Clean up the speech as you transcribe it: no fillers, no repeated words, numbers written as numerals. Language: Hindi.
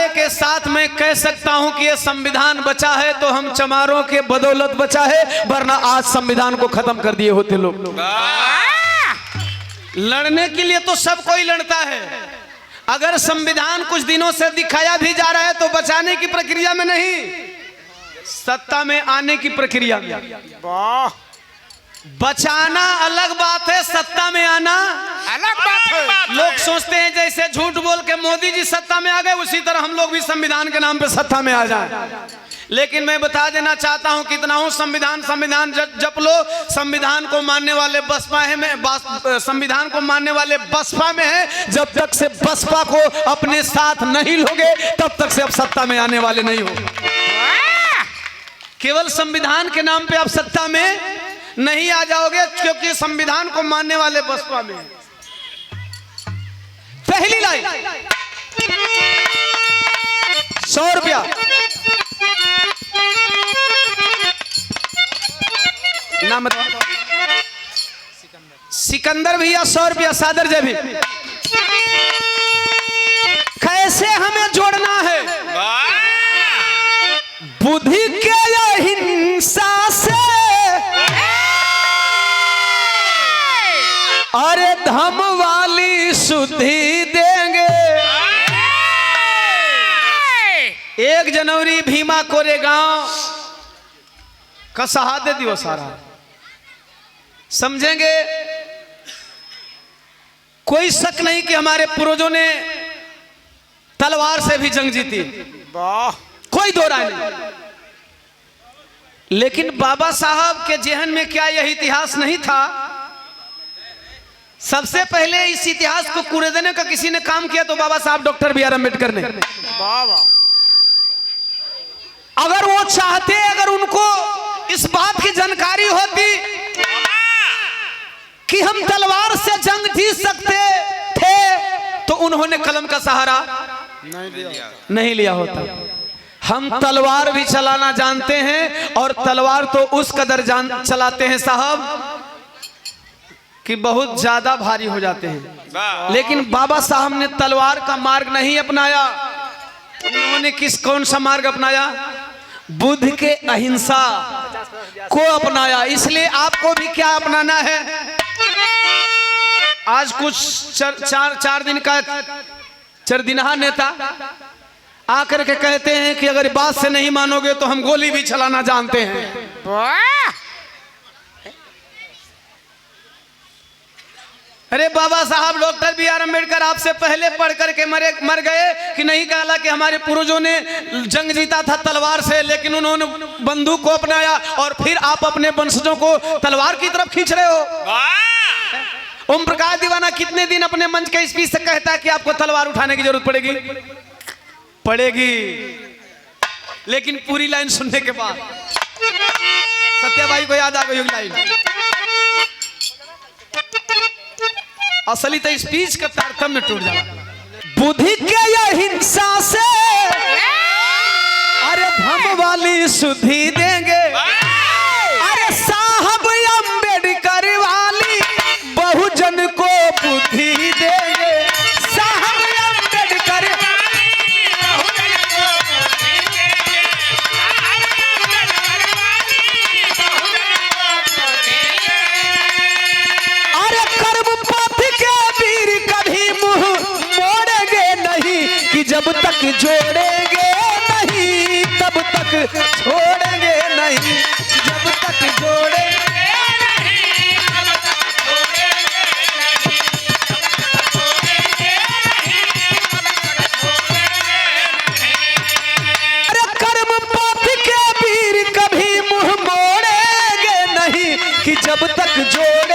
दावे के साथ मैं कह सकता हूं कि ये संविधान बचा है तो हम चमारों के बदौलत बचा है, वरना आज संविधान को खत्म कर दिए होते लोग। लड़ने के लिए तो सब कोई लड़ता है, अगर संविधान कुछ दिनों से दिखाया भी जा रहा है तो बचाने की प्रक्रिया में नहीं, सत्ता में आने की प्रक्रिया में। बचाना अलग बात है, सत्ता में आना अलग बात है। लोग सोचते हैं जैसे झूठ बोल के मोदी जी सत्ता में आ गए, उसी तरह हम लोग भी संविधान के नाम पे सत्ता में आ जाएं। लेकिन मैं बता देना चाहता हूं कितना हूं, संविधान जप लो। संविधान को मानने वाले बसपा में, संविधान को मानने वाले बसपा में है। जब तक से बसपा को अपने साथ नहीं लोगे तब तक से अब सत्ता में आने वाले नहीं हो। केवल संविधान के नाम पे आप सत्ता में नहीं आ जाओगे, क्योंकि संविधान को मानने वाले बसपा में। पहली लाइन 100 रुपया, नाम सिकंदर भैया 100 रुपया, सादर जय भी। कैसे हमें जोड़ना है बुद्धि के हिंसा से, अरे धम वाली शुद्धि देंगे। 1 जनवरी भीमा कोरेगांव का शहादत दिवस आ रहा है, समझेंगे। कोई शक नहीं कि हमारे पूर्वजों ने तलवार से भी जंग जीती, कोई दो राय नहीं। लेकिन बाबा साहब के जेहन में क्या यह इतिहास नहीं था? सबसे पहले इस इतिहास को कुरेदने का किसी ने काम किया तो बाबा साहब डॉक्टर बी आर अम्बेडकर ने। अगर वो चाहते, अगर उनको इस बात की जानकारी होती कि हम तलवार से जंग जीत सकते थे तो उन्होंने कलम का सहारा नहीं लिया होता। हम तलवार भी चलाना जानते हैं, और तलवार तो उस कदर चलाते हैं साहब कि बहुत ज्यादा भारी हो जाते हैं। लेकिन बाबा साहब ने तलवार का मार्ग नहीं अपनाया, उन्होंने कौन सा मार्ग अपनाया? बुद्ध के अहिंसा को अपनाया। इसलिए आपको भी क्या अपनाना है? आज कुछ चार दिन का चरदिनहा नेता आकर के कहते हैं कि अगर बात से नहीं मानोगे तो हम गोली भी चलाना जानते हैं। अरे बाबा साहब डॉक्टर बी आर अम्बेडकर आपसे पहले पढ़ करके मर गए कि नहीं? कहा कि हमारे पूर्वजों ने जंग जीता था तलवार से, लेकिन उन्होंने बंदूक को अपनाया, और फिर आप अपने वंशजों को तलवार की तरफ खींच रहे हो। ओम प्रकाश दीवाना कितने दिन अपने मंच के स्पीच से कहता है कि आपको तलवार उठाने की जरूरत पड़ेगी, लेकिन पूरी लाइन सुनने के बाद सत्याबाई को याद आ गई लाइन। असली तो स्पीच का तारतम्य टूट जाता। बुद्धि के हिंसा से अरे धम वाली शुद्धि देंगे। अरे साहब अम्बेडकर वाली बहुजन को बुद्धि देंगे। साहब अम्बेडकर अरे कर्म पथ के वीर कभी मुंह मोड़ेंगे नहीं, कि जब तक जोड़ेंगे नहीं तब तक छोड़ेंगे नहीं। जब तक जोड़ेंगे नहीं तब तक छोड़ेंगे नहीं। अरे कर्म पथ के वीर कभी मुंह मोड़ेंगे नहीं, कि जब तक जोड़